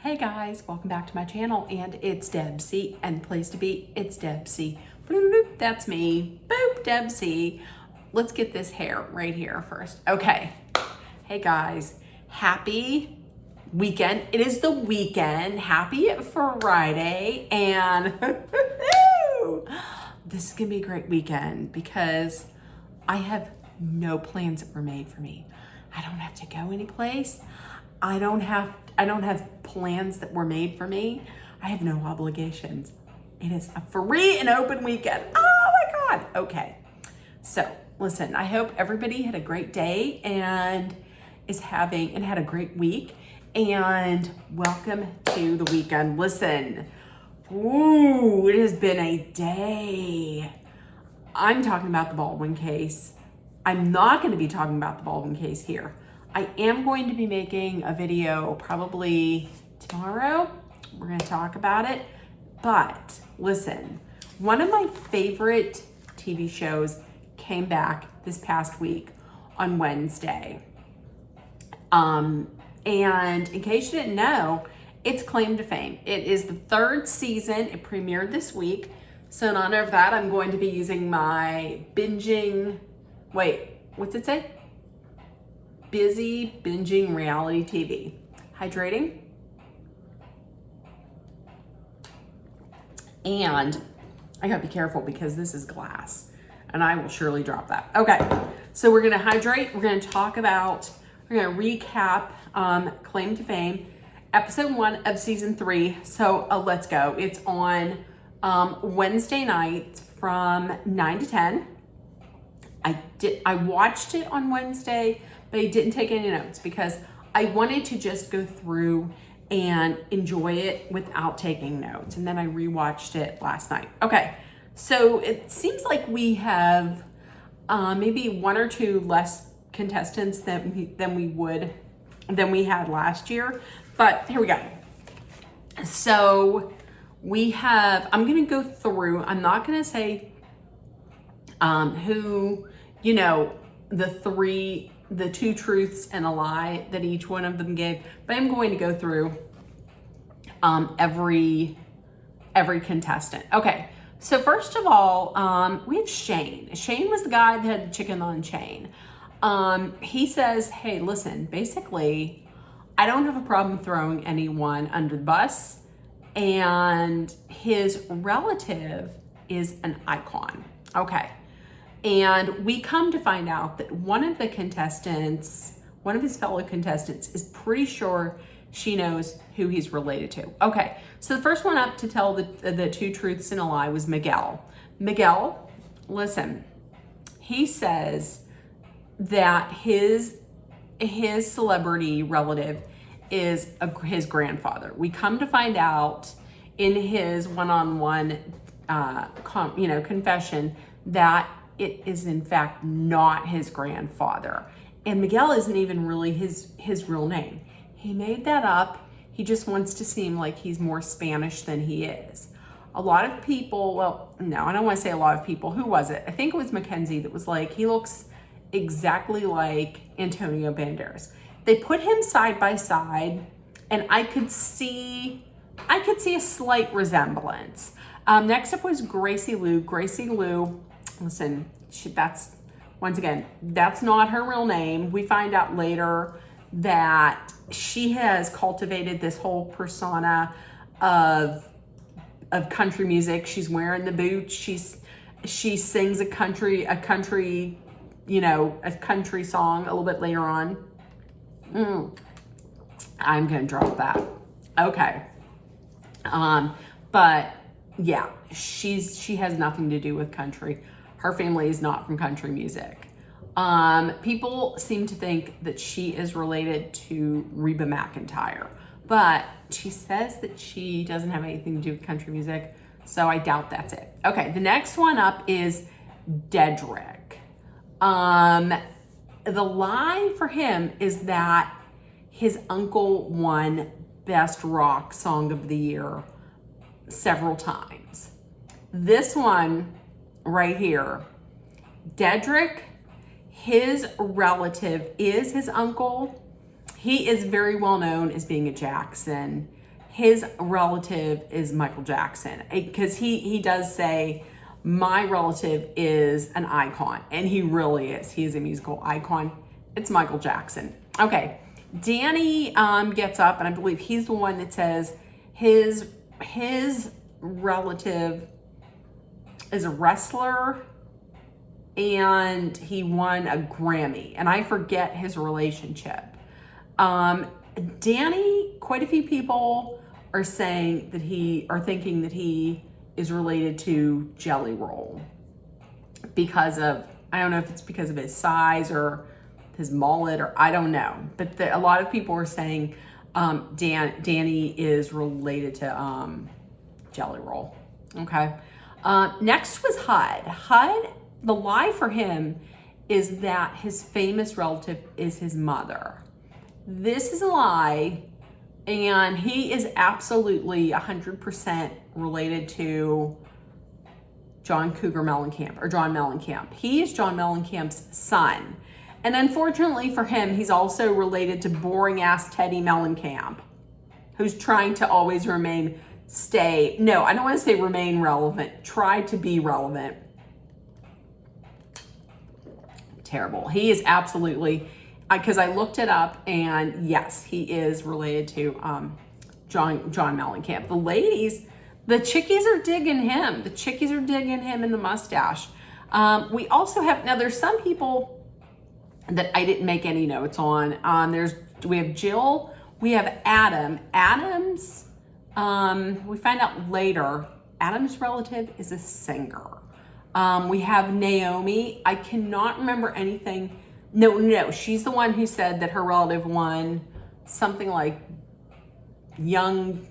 Hey guys, welcome back to my channel, and it's Debsy, and the place to be, it's Debsy. Bloop, bloop, that's me. Boop, Debsy. Let's get this hair right here first. Okay. Hey guys, happy weekend. It is the weekend. Happy Friday, and this is gonna be a great weekend because I have no plans that were made for me. I don't have to go anyplace. I don't have plans that were made for me. I have no obligations. It is a free and open weekend. Oh my God. Okay. So listen, I hope everybody had a great day and had a great week, and welcome to the weekend. Listen, ooh, it has been a day. I'm talking about the Baldwin case. I'm not going to be talking about the Baldwin case here. I am going to be making a video probably tomorrow. We're going to talk about it. But listen, one of my favorite TV shows came back this past week on Wednesday. And in case you didn't know, it's Claim to Fame. It is the third season. It premiered this week. So in honor of that, I'm going to be using my what's it say? Busy binging reality TV. Hydrating. And I gotta be careful because this is glass and I will surely drop that. Okay, so we're gonna hydrate. We're gonna recap Claim to Fame, episode 1 of season 3. So let's go. It's on Wednesday night from 9 to 10. I watched it on Wednesday, but I didn't take any notes because I wanted to just go through and enjoy it without taking notes. And then I rewatched it last night. Okay, so it seems like we have maybe 1 or 2 less contestants than we had last year. But here we go. So I'm gonna go through. I'm not gonna say who, the 2 truths and a lie that each one of them gave, but I'm going to go through every contestant. Okay, so first of all, we have Shane. Shane was the guy that had the chicken on chain. He says, hey, listen, basically, I don't have a problem throwing anyone under the bus, and his relative is an icon. Okay. And we come to find out that one of his fellow contestants is pretty sure she knows who he's related to. Okay, so the first one up to tell the 2 truths and a lie was Miguel. Miguel, listen, he says that his celebrity relative is his grandfather. We come to find out in his one-on-one confession that it is in fact not his grandfather. And Miguel isn't even really his real name. He made that up. He just wants to seem like he's more Spanish than he is. A lot of people, well, no, I don't want to say a lot of people. Who was it? I think it was Mackenzie that was like, he looks exactly like Antonio Banderas. They put him side by side, and I could see a slight resemblance. Next up was Gracie Lou. Gracie Lou, listen, that's not her real name. We find out later that she has cultivated this whole persona of country music. She's wearing the boots. She sings a country song a little bit later on. I'm gonna drop that. Okay. But yeah, she has nothing to do with country. Her family is not from country music. People seem to think that she is related to Reba McEntire, but she says that she doesn't have anything to do with country music, so I doubt that's it. Okay, the next one up is Dedrick. The lie for him is that his uncle won Best Rock Song of the Year several times. This one right here, Dedrick, his relative is his uncle. He is very well known as being a Jackson. his relative is Michael Jackson, because he does say my relative is an icon, and he really is. He is a musical icon. It's Michael Jackson. Okay, Danny gets up, and I believe he's the one that says his relative is a wrestler and he won a Grammy, and I forget his relationship. Danny, quite a few people are saying that thinking that he is related to Jelly Roll because of, I don't know if it's because of his size or his mullet, or I don't know, but a lot of people are saying Danny is related to Jelly Roll. Okay. Next was Hud. Hud, the lie for him is that his famous relative is his mother. This is a lie, and he is absolutely 100% related to John Cougar Mellencamp, or John Mellencamp. He is John Mellencamp's son. And unfortunately for him, he's also related to boring ass Teddy Mellencamp, who's trying to always remain relevant, try to be relevant. Terrible. He is absolutely, because I looked it up, and yes, he is related to John Mellencamp. The ladies, the chickies are digging him. The chickies are digging him in the mustache. We also have, now there's some people that I didn't make any notes on. We have Jill, we have Adam. Adam's, we find out later, Adam's relative is a singer. We have Naomi. I cannot remember anything. No, she's the one who said that her relative won something like young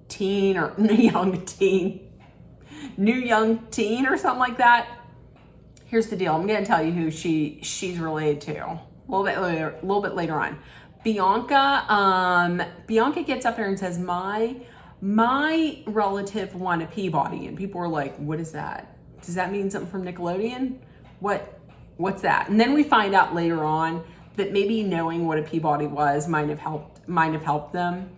teen or new young teen or something like that. Here's the deal. I'm going to tell you who she's related to a little bit later on. Bianca gets up there and says, my relative won a Peabody, and people were like, what is that? Does that mean something from Nickelodeon? What's that? And then we find out later on that maybe knowing what a Peabody was might have helped them.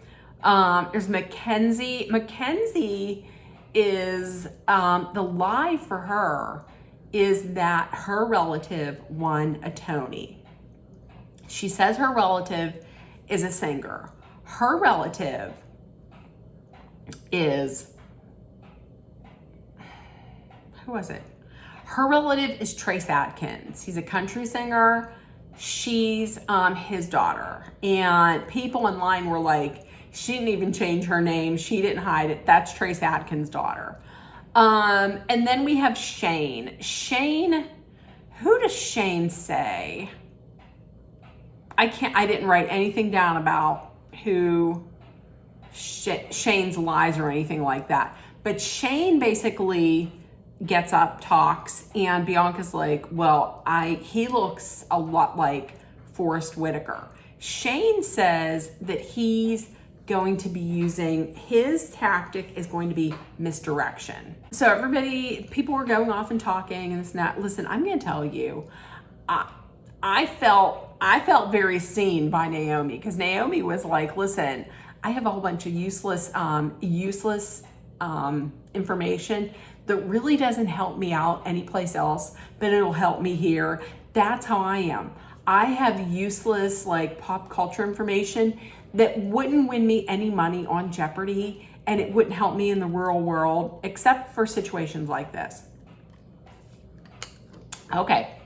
There's Mackenzie. Mackenzie is, the lie for her is that her relative won a Tony. She says her relative is a singer. Her relative is, who was it? Her relative is Trace Adkins. He's a country singer. She's his daughter. And people online were like, she didn't even change her name. She didn't hide it. That's Trace Adkins' daughter. And then we have Shane. Shane, who does Shane say? I didn't write anything down about who Shane's lies or anything like that. But Shane basically gets up, talks, and Bianca's like, well, he looks a lot like Forrest Whitaker. Shane says that he's going to be using, his tactic is going to be misdirection. So people were going off and talking and this and that. Listen, I'm going to tell you, I felt very seen by Naomi, because Naomi was like, listen, I have a whole bunch of useless information that really doesn't help me out anyplace else, but it'll help me here. That's how I am. I have useless like pop culture information that wouldn't win me any money on Jeopardy, and it wouldn't help me in the real world, except for situations like this. Okay.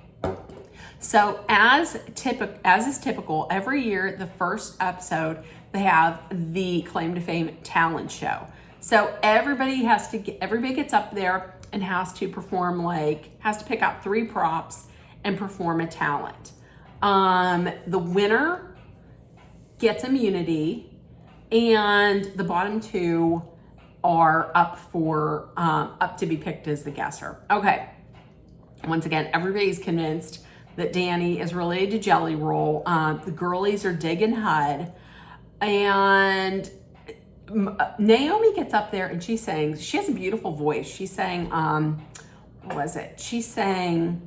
So as is typical, every year, the first episode, they have the Claim to Fame talent show. So everybody gets up there and has to perform, has to pick out 3 props and perform a talent. The winner gets immunity, and the bottom 2 are up to be picked as the guesser. Okay. Once again, everybody's convinced that Danny is related to Jelly Roll. The girlies are digging Hud, and Naomi gets up there and she has a beautiful voice. She sang, what was it? She sang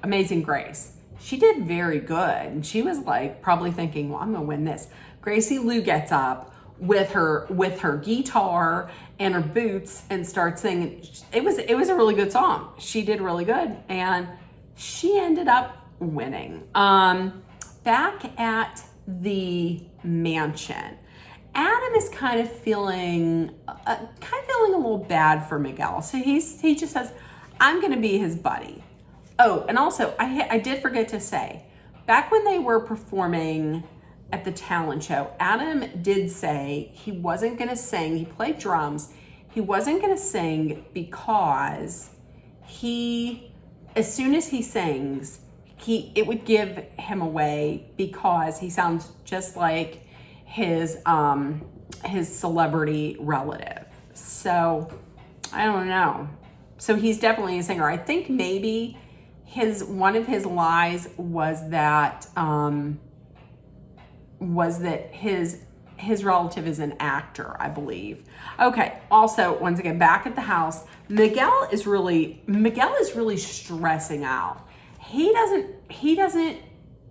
Amazing Grace. She did very good. And she was like probably thinking, well, I'm gonna win this. Gracie Lou gets up, with her guitar and her boots and start singing. It was a really good song. She did really good, and she ended up winning. Back at the mansion, Adam is kind of feeling a little bad for Miguel. So he just says, I'm going to be his buddy. Oh, and also I did forget to say, back when they were performing at the talent show, Adam did say he wasn't going to sing. He played drums. He wasn't going to sing because as soon as he sings, it would give him away because he sounds just like his celebrity relative. So I don't know. So he's definitely a singer. I think maybe one of his lies was that his relative is an actor, I believe. Okay. Also, once again, back at the house, Miguel is really stressing out. He doesn't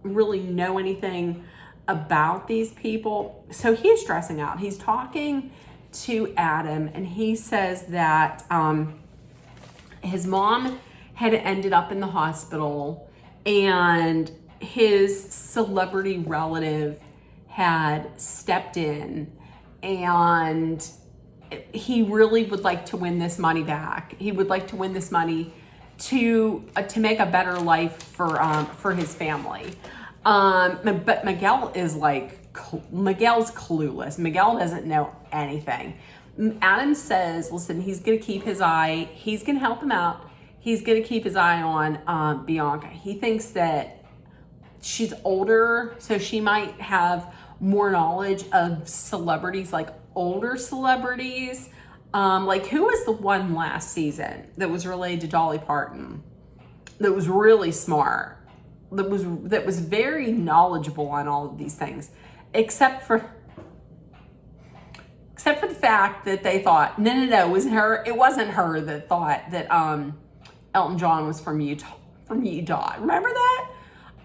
really know anything about these people, so he's stressing out. He's talking to Adam, and he says that his mom had ended up in the hospital, and his celebrity relative had stepped in, and he really would like to win this money back. He would like to win this money to make a better life for his family. But Miguel's clueless. Miguel doesn't know anything. Adam says, listen, he's going to help him out. He's going to keep his eye on Bianca. He thinks that she's older, so she might have more knowledge of celebrities, like older celebrities. Like, who was the one last season that was related to Dolly Parton that was really smart, that was very knowledgeable on all of these things, except for the fact that they thought, no, it wasn't her. It wasn't her that thought that Elton John was from Utah. Remember that?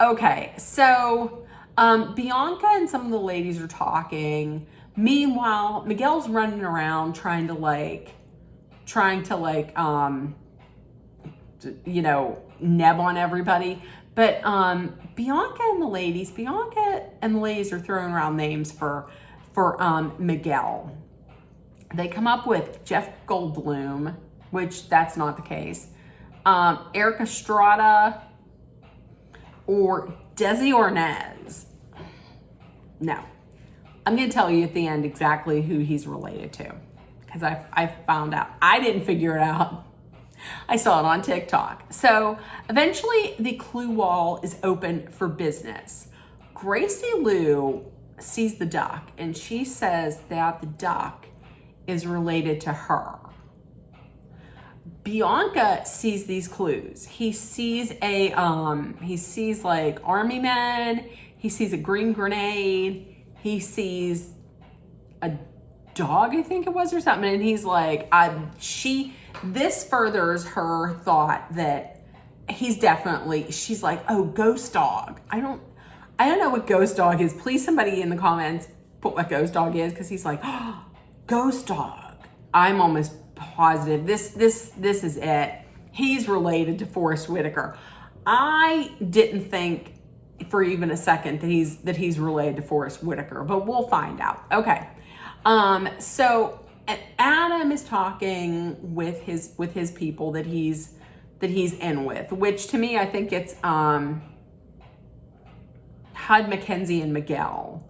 Okay, so Bianca and some of the ladies are talking. Meanwhile, Miguel's running around trying to neb on everybody. But Bianca and the ladies are throwing around names for Miguel. They come up with Jeff Goldblum, which that's not the case. Eric Estrada or Desi Arnaz. No. I'm going to tell you at the end exactly who he's related to, because I found out. I didn't figure it out. I saw it on TikTok. So eventually the clue wall is open for business. Gracie Lou sees the duck, and she says that the duck is related to her. Bianca sees these clues. He sees like army men. He sees a green grenade. He sees a dog, I think it was, or something. And he's like, this furthers her thought that she's like, oh, ghost dog. I don't know what ghost dog is. Please, somebody in the comments put what ghost dog is, because he's like, oh, ghost dog. I'm almost positive this is it. He's related to Forrest Whitaker. I didn't think for even a second that he's related to Forrest Whitaker, but we'll find out. Okay. So Adam is talking with his people that he's in with, which to me, I think it's Hud, Mackenzie, and Miguel.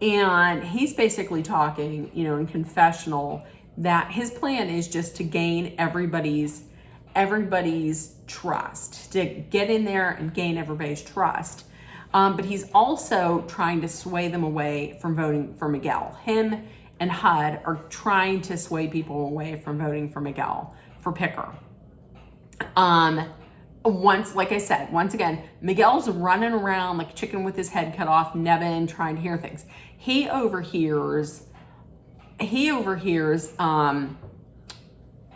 And he's basically talking, in confessional, that his plan is just to gain everybody's trust, to get in there and gain everybody's trust. But he's also trying to sway them away from voting for Miguel. Him and Hud are trying to sway people away from voting for Miguel, for Picker. Like I said, once again, Miguel's running around like a chicken with his head cut off, nebbing, trying to hear things. He overhears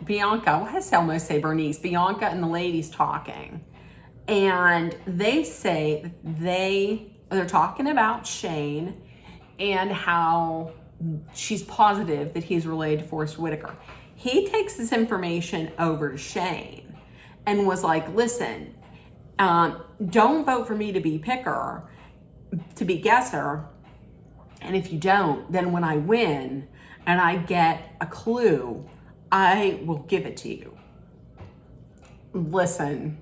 Bianca, why does I almost say Bernice? Bianca and the ladies talking. And they say they're talking about Shane and how she's positive that he's related to Forrest Whitaker. He takes this information over to Shane and was like, listen, don't vote for me to be guesser. And if you don't, then when I win and I get a clue, I will give it to you. Listen,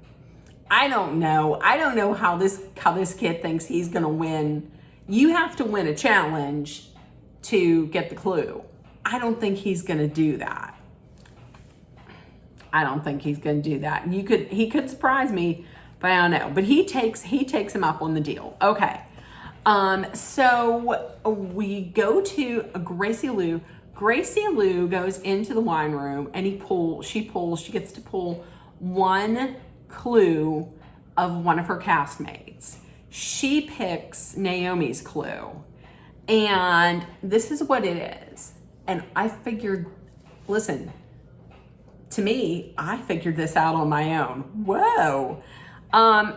I don't know how this kid thinks he's gonna win. You have to win a challenge to get the clue. I don't think he's gonna do that. He could surprise me, but I don't know. But he takes him up on the deal. Okay. So we go to Gracie Lou. Gracie Lou goes into the wine room and she gets to pull one clue of one of her castmates. She picks Naomi's clue. And this is what it is. And I figured, listen, to me, I figured this out on my own. Whoa.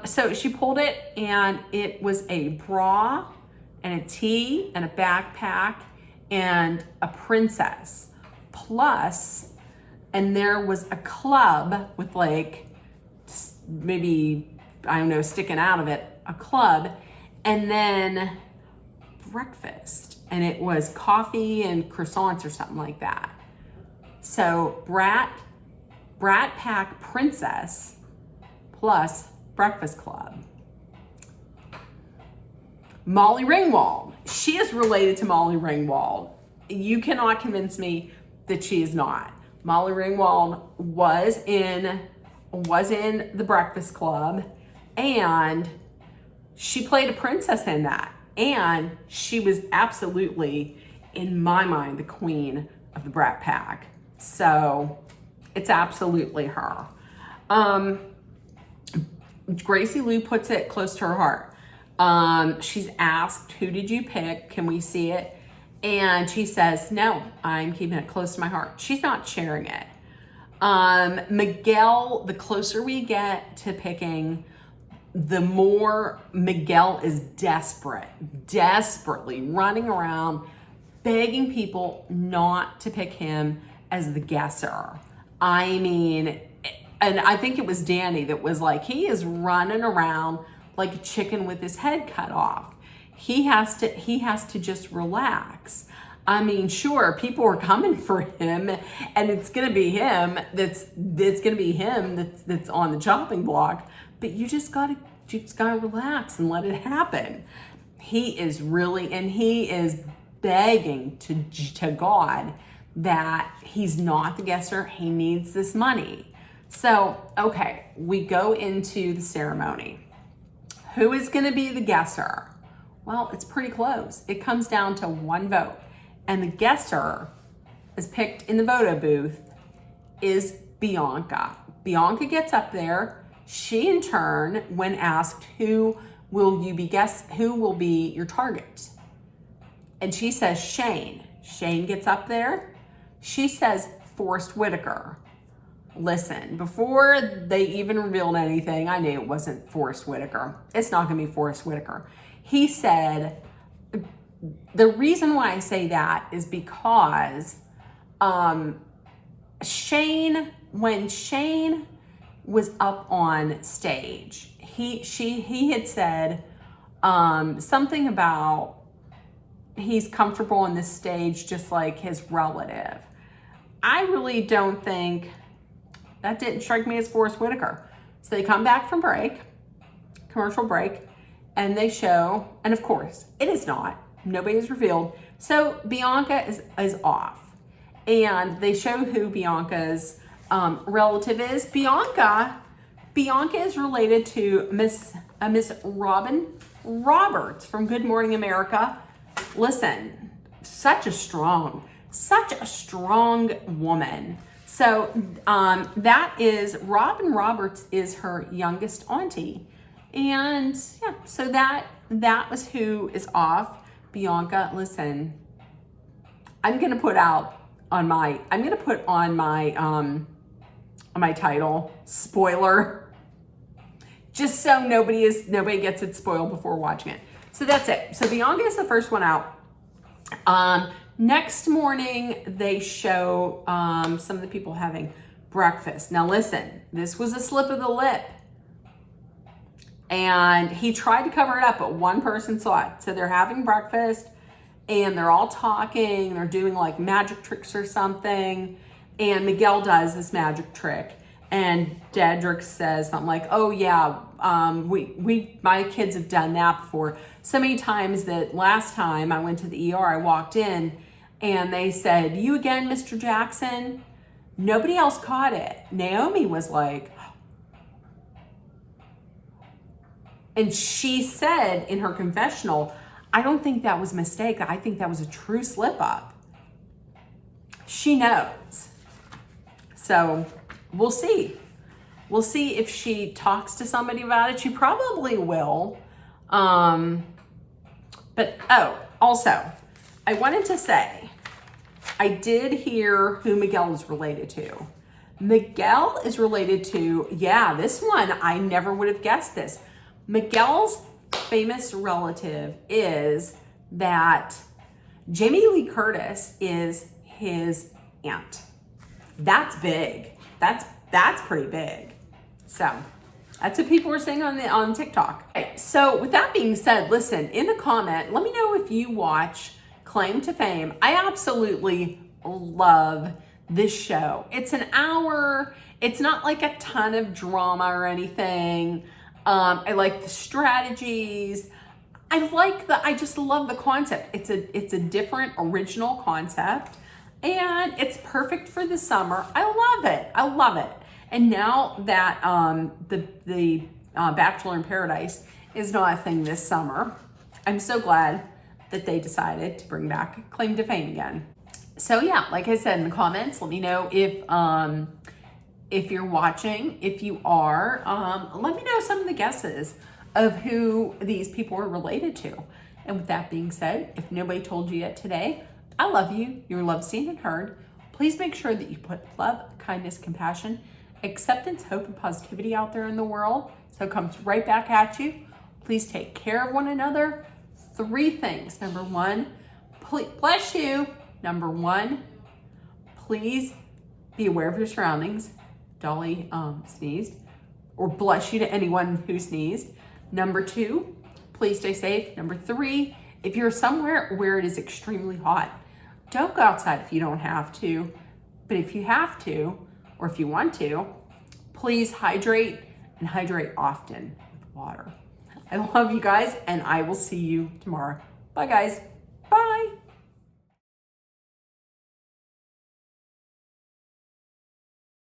So she pulled it and it was a bra and a tee and a backpack and a princess. Plus, and there was a club with like, maybe, I don't know, sticking out of it, a club, and then breakfast. And it was coffee and croissants or something like that. So Brat Pack Princess plus Breakfast Club. Molly Ringwald. She is related to Molly Ringwald. You cannot convince me that she is not. Molly Ringwald was in the Breakfast Club, and she played a princess in that. And she was absolutely, in my mind, the queen of the Brat Pack. So it's absolutely her. Gracie Lou puts it close to her heart. She's asked, who did you pick? Can we see it? And she says, no, I'm keeping it close to my heart. She's not sharing it. Miguel, the closer we get to picking, the more Miguel is desperately running around, begging people not to pick him as the guesser. I mean, and I think it was Danny that was like, he is running around like a chicken with his head cut off. He has to just relax. I mean, sure, people are coming for him, and it's gonna be him that's on the chopping block. But you just gotta relax and let it happen. He is begging to God that he's not the guesser. He needs this money. So, okay, we go into the ceremony. Who is gonna be the guesser? Well, it's pretty close. It comes down to one vote. And the guesser is picked in the photo booth is Bianca. Bianca gets up there. She, in turn, when asked, who will be your target? And she says, Shane. Shane gets up there. She says, Forrest Whitaker. Listen, before they even revealed anything, I knew it wasn't Forrest Whitaker. It's not gonna be Forrest Whitaker. He said, the reason why I say that is because Shane, when Shane was up on stage, he had said something about he's comfortable on this stage just like his relative. I really don't think, that didn't strike me as Forrest Whitaker. So they come back from commercial break, and they show, and of course, it is not. Nobody is revealed. So Bianca is off. And they show who Bianca's relative is. Bianca is related to Miss Robin Roberts from Good Morning America. Listen, such a strong woman. So that is, Robin Roberts is her youngest auntie. And yeah, so that was who is off. Bianca, listen, I'm gonna put on my title, spoiler, just so nobody gets it spoiled before watching it. So that's it. So Bianca is the first one out. Next morning, they show some of the people having breakfast. Now listen, this was a slip of the lip. And he tried to cover it up, but one person saw it. So they're having breakfast and they're all talking. They're doing like magic tricks or something. And Miguel does this magic trick. And Dedrick says something like, oh yeah, my kids have done that before. So many times that last time I went to the ER, I walked in and they said, you again, Mr. Jackson? Nobody else caught it. Naomi was like, and she said in her confessional, I don't think that was a mistake. I think that was a true slip up. She knows. So we'll see. We'll see if she talks to somebody about it. She probably will. But also, I wanted to say, I did hear who Miguel is related to. Miguel is related to, yeah, this one, I never would have guessed this. Miguel's famous relative is that Jamie Lee Curtis is his aunt. That's big. That's pretty big. So that's what people were saying on TikTok. Okay, so with that being said, listen, in the comment, let me know if you watch Claim to Fame. I absolutely love this show. It's an hour. It's not like a ton of drama or anything. I like the strategies. I just love the concept. It's a different original concept and it's perfect for the summer. I love it. And now that the Bachelor in Paradise is not a thing this summer, I'm so glad that they decided to bring back Claim to Fame again. So yeah, like I said in the comments, let me know if you're watching. If you are, let me know some of the guesses of who these people are related to. And with that being said, if nobody told you yet today, I love you. You're loved, seen, and heard. Please make sure that you put love, kindness, compassion, acceptance, hope, and positivity out there in the world. So it comes right back at you. Please take care of one another. 3 things. Number 1, bless you. Number 1, please be aware of your surroundings. Dolly sneezed, or bless you to anyone who sneezed. Number 2, please stay safe. Number 3, if you're somewhere where it is extremely hot, don't go outside if you don't have to. But if you have to, or if you want to, please hydrate and hydrate often with water. I love you guys, and I will see you tomorrow. Bye, guys.